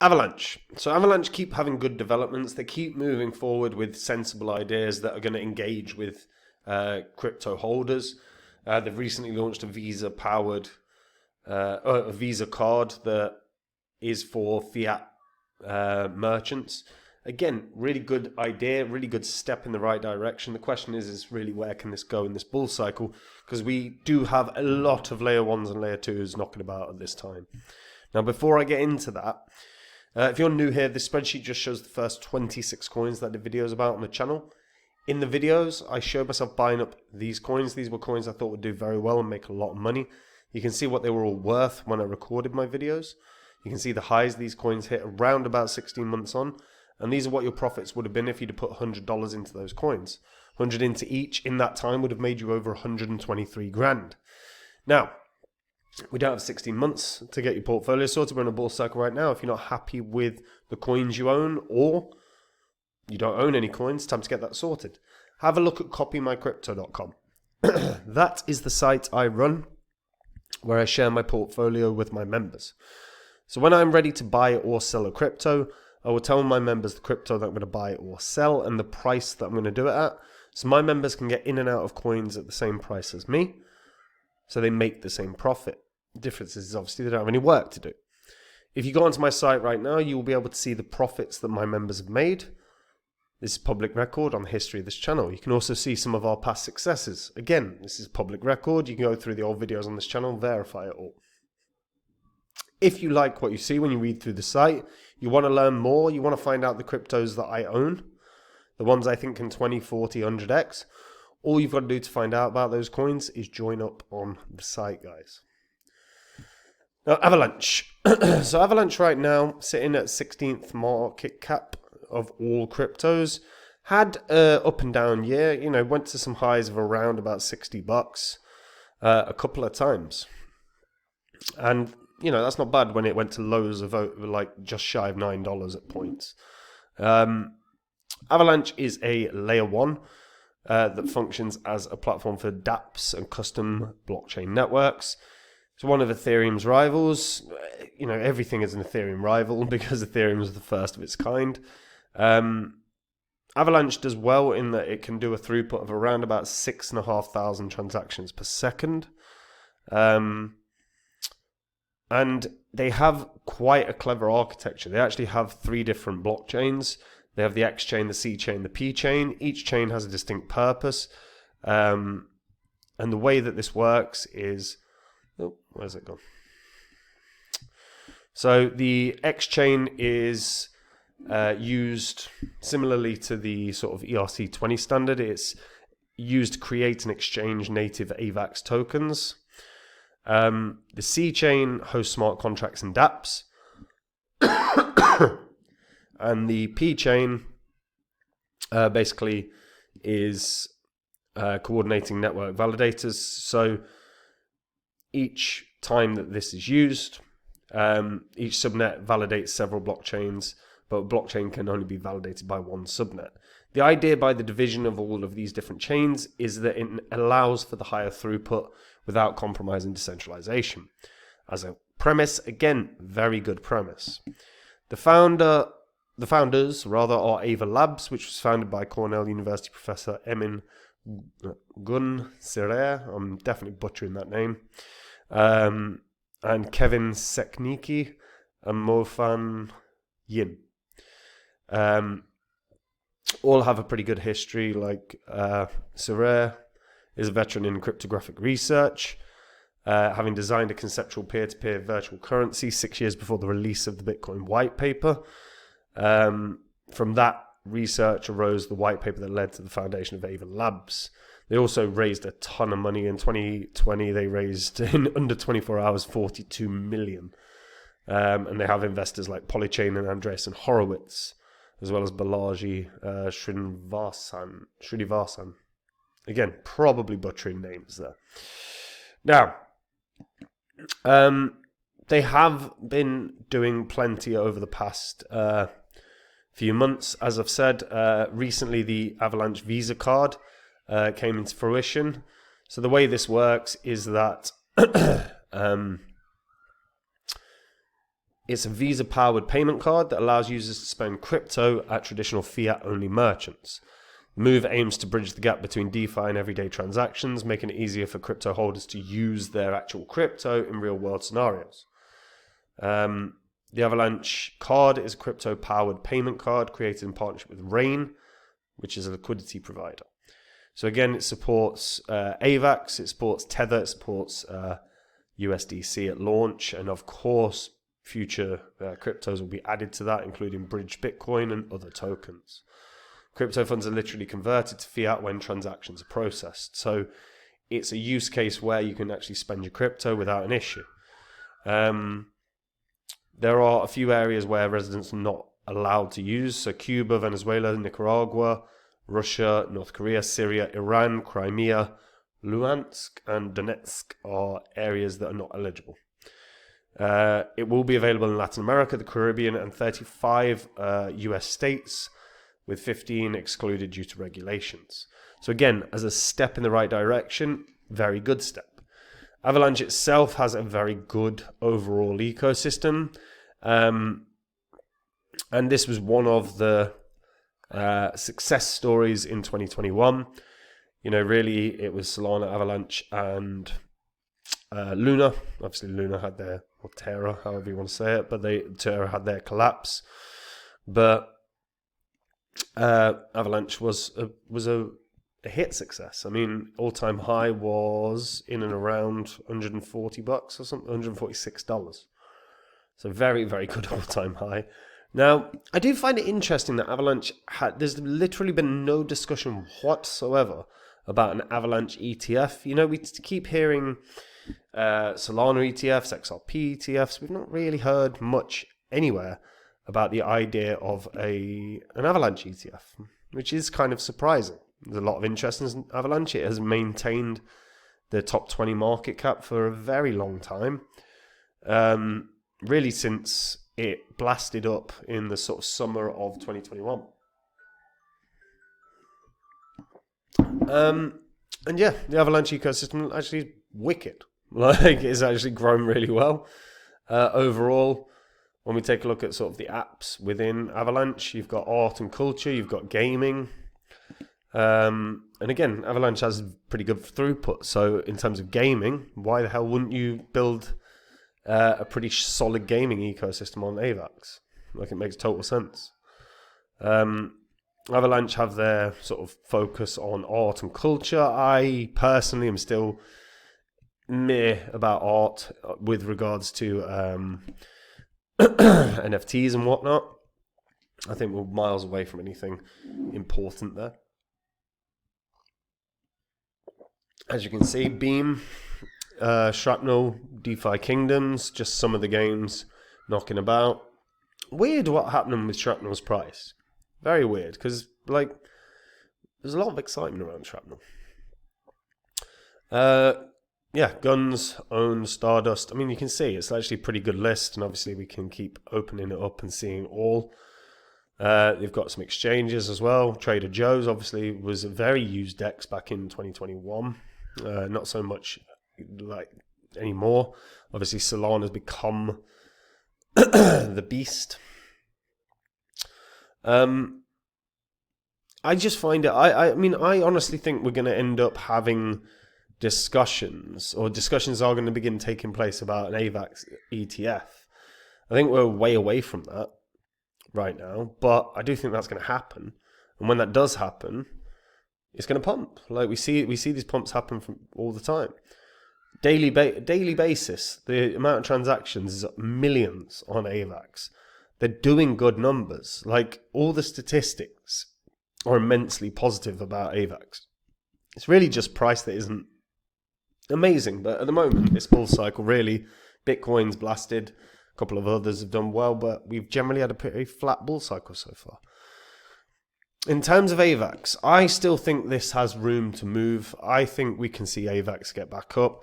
Avalanche. So Avalanche keep having good developments. They keep moving forward with sensible ideas that are going to engage with crypto holders. They've recently launched a Visa-powered, a Visa card that is for fiat merchants. Again, really good idea, really good step in the right direction. The question is really where can this go in this bull cycle? Because we do have a lot of layer 1s and layer 2s knocking about at this time. Now, before I get into that, if you're new here, this spreadsheet just shows the first 26 coins that I did videos about on the channel. In the videos, I showed myself buying up these coins. These were coins I thought would do very well and make a lot of money. You can see what they were all worth when I recorded my videos. You can see the highs these coins hit around about 16 months on. And these are what your profits would have been if you'd have put $100 into those coins. 100 into each in that time would have made you over 123 grand. Now, we don't have 16 months to get your portfolio sorted. We're in a bull cycle right now. If you're not happy with the coins you own or you don't own any coins, time to get that sorted. Have a look at copymycrypto.com. That is the site I run where I share my portfolio with my members. So when I'm ready to buy or sell a crypto, I will tell my members the crypto that I'm going to buy or sell and the price that I'm going to do it at. So my members can get in and out of coins at the same price as me. So they make the same profit. The difference is obviously they don't have any work to do. If you go onto my site right now, you will be able to see the profits that my members have made. This is public record on the history of this channel. You can also see some of our past successes. Again, this is public record. You can go through the old videos on this channel, verify it all. If you like what you see when you read through the site, you want to learn more, you want to find out the cryptos that I own, the ones I think can 20, 40, 100x, all you've got to do to find out about those coins is join up on the site, guys. Now, Avalanche. So Avalanche right now, sitting at 16th market cap of all cryptos, had an up and down year, you know, went to some highs of around about $60 a couple of times. And, you know, that's not bad when it went to lows of like just shy of $9 at points. Avalanche is a layer 1 that functions as a platform for dApps and custom blockchain networks. It's one of Ethereum's rivals. You know, everything is an Ethereum rival because Ethereum is the first of its kind. Avalanche does well in that it can do a throughput of around about 6,500 transactions per second. And they have quite a clever architecture. They actually have 3 different blockchains. They have the X chain, the C chain, the P chain. Each chain has a distinct purpose. And the way that this works is... Oh, where's it gone? So the X chain is used similarly to the sort of ERC20 standard. It's used to create and exchange native AVAX tokens. The C chain hosts smart contracts and dApps. And the P chain basically is coordinating network validators. So each time that this is used, each subnet validates several blockchains, but a blockchain can only be validated by one subnet. The idea by the division of all of these different chains is that it allows for the higher throughput without compromising decentralization. As a premise, again, very good premise. The founders are Ava Labs, which was founded by Cornell University professor Emin Gun Sirer. I'm definitely butchering that name. And Kevin Sekniki and Mofan Yin. All have a pretty good history. Like Sirer is a veteran in cryptographic research, having designed a conceptual peer-to-peer virtual currency 6 years before the release of the Bitcoin white paper. From that research arose the white paper that led to the foundation of Ava Labs. They also raised a ton of money. In 2020, they raised, in under 24 hours, 42 million. And they have investors like Polychain and Andreessen Horowitz, as well as Balaji Srinivasan. Again, probably butchering names there. Now, they have been doing plenty over the past few months. As I've said, recently the Avalanche Visa card came into fruition. So the way this works is that It's a Visa-powered payment card that allows users to spend crypto at traditional fiat-only merchants. The move aims to bridge the gap between DeFi and everyday transactions, making it easier for crypto holders to use their actual crypto in real-world scenarios. The Avalanche card is a crypto-powered payment card created in partnership with Rain, which is a liquidity provider. So again, it supports AVAX, it supports Tether, it supports USDC at launch, and of course, future cryptos will be added to that, including Bridge Bitcoin and other tokens. Crypto funds are literally converted to fiat when transactions are processed. So it's a use case where you can actually spend your crypto without an issue. There are a few areas where residents are not allowed to use. So Cuba, Venezuela, Nicaragua, Russia, North Korea, Syria, Iran, Crimea, Luhansk, and Donetsk are areas that are not eligible. It will be available in Latin America, the Caribbean, and 35 US states, with 15 excluded due to regulations. So again, as a step in the right direction, very good step. Avalanche itself has a very good overall ecosystem. And this was one of the success stories in 2021. You know, really, it was Solana, Avalanche, and Luna. Obviously, Luna had their, or Terra, however you want to say it, but Terra had their collapse. But Avalanche was a hit success. I mean, all-time high was in and around $140 or something, $146. So very, very good all-time high. Now, I do find it interesting that Avalanche there's literally been no discussion whatsoever about an Avalanche ETF. You know, we keep hearing Solana ETFs, XRP ETFs. We've not really heard much anywhere about the idea of an Avalanche ETF, which is kind of surprising. There's a lot of interest in Avalanche. It has maintained the top 20 market cap for a very long time. Really since it blasted up in the sort of summer of 2021. And yeah, the Avalanche ecosystem actually is wicked. Like, it's actually grown really well. Overall, when we take a look at sort of the apps within Avalanche, you've got art and culture, you've got gaming. And again, Avalanche has pretty good throughput. So in terms of gaming, why the hell wouldn't you build a pretty solid gaming ecosystem on AVAX? Like, it makes total sense. Avalanche have their sort of focus on art and culture. I personally am still meh about art with regards to NFTs and whatnot. I think we're miles away from anything important there. As you can see, Beam, Shrapnel, DeFi Kingdoms, just some of the games knocking about. Weird what happened with Shrapnel's price. Very weird, because like there's a lot of excitement around Shrapnel. Yeah, Guns, Own, Stardust. I mean, you can see it's actually a pretty good list, and obviously we can keep opening it up and seeing all. They've got some exchanges as well. Trader Joe's obviously was a very used DEX back in 2021. Not so much like anymore. Obviously, Solana has become the beast. I just find it. I mean, I honestly think we're going to end up having discussions are going to begin taking place about an AVAX ETF. I think we're way away from that right now, but I do think that's going to happen. And when that does happen, it's going to pump. Like we see these pumps happen from all the time. Daily basis, the amount of transactions is millions on AVAX. They're doing good numbers. Like, all the statistics are immensely positive about AVAX. It's really just price that isn't amazing, but at the moment, this bull cycle really, Bitcoin's blasted, a couple of others have done well, but we've generally had a pretty flat bull cycle so far. In terms of AVAX, I still think this has room to move. I think we can see AVAX get back up.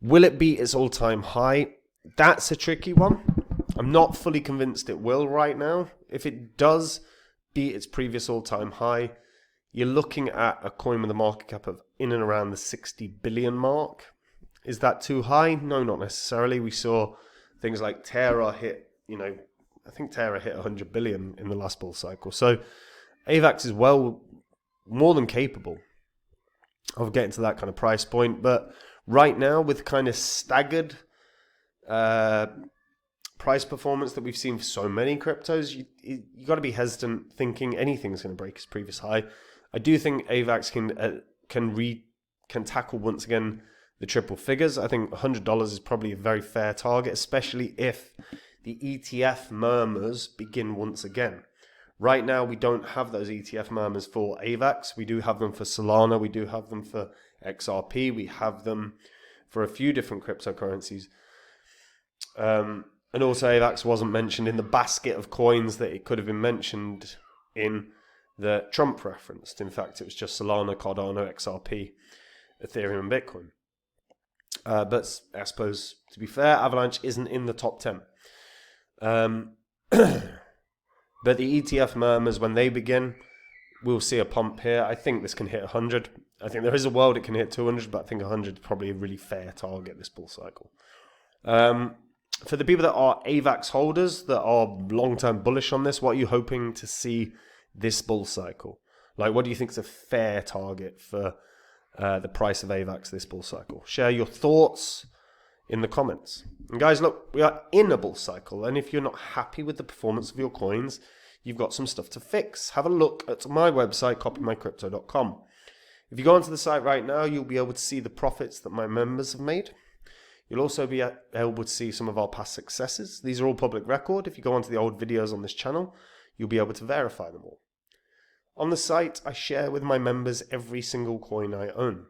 Will it beat its all-time high? That's a tricky one. I'm not fully convinced it will right now. If it does beat its previous all-time high, you're looking at a coin with a market cap of in and around the 60 billion mark. Is that too high? No, not necessarily. We saw things like Terra hit you know, I think Terra hit 100 billion in the last bull cycle. So AVAX is well more than capable of getting to that kind of price point. But right now, with kind of staggered price performance that we've seen for so many cryptos, you got to be hesitant thinking anything's going to break its previous high. I do think AVAX can tackle once again the triple figures. I think $100 is probably a very fair target, especially if the ETF murmurs begin once again. Right now, we don't have those ETF murmurs for AVAX. We do have them for Solana. We do have them for XRP. We have them for a few different cryptocurrencies. And also, AVAX wasn't mentioned in the basket of coins that it could have been mentioned in that Trump referenced. In fact, it was just Solana, Cardano, XRP, Ethereum, and Bitcoin. But I suppose, to be fair, Avalanche isn't in the top 10. But the ETF murmurs, when they begin, we'll see a pump here. I think this can hit 100. I think there is a world it can hit 200, but I think 100 is probably a really fair target this bull cycle. For the people that are AVAX holders, that are long-term bullish on this, what are you hoping to see this bull cycle? Like, what do you think is a fair target for the price of AVAX this bull cycle? Share your thoughts in the comments. And guys, look, we are in a bull cycle, and if you're not happy with the performance of your coins, you've got some stuff to fix. Have a look at my website, copymycrypto.com. If you go onto the site right now, you'll be able to see the profits that my members have made. You'll also be able to see some of our past successes. These are all public record. If you go onto the old videos on this channel, you'll be able to verify them all. On the site, I share with my members every single coin I own.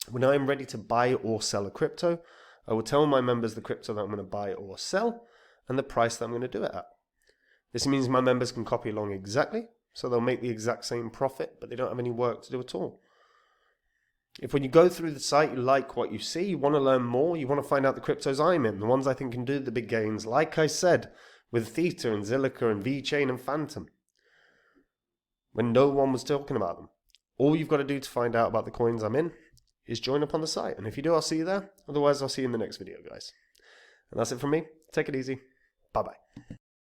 When I am ready to buy or sell a crypto, I will tell my members the crypto that I'm going to buy or sell and the price that I'm going to do it at. This means my members can copy along exactly, so they'll make the exact same profit, but they don't have any work to do at all. If when you go through the site, you like what you see, you want to learn more, you want to find out the cryptos I'm in, the ones I think can do the big gains, like I said, with Theta and Zilliqa and VeChain and Phantom, when no one was talking about them. All you've got to do to find out about the coins I'm in is join up on the site. And if you do, I'll see you there. Otherwise, I'll see you in the next video, guys. And that's it from me. Take it easy. Bye-bye.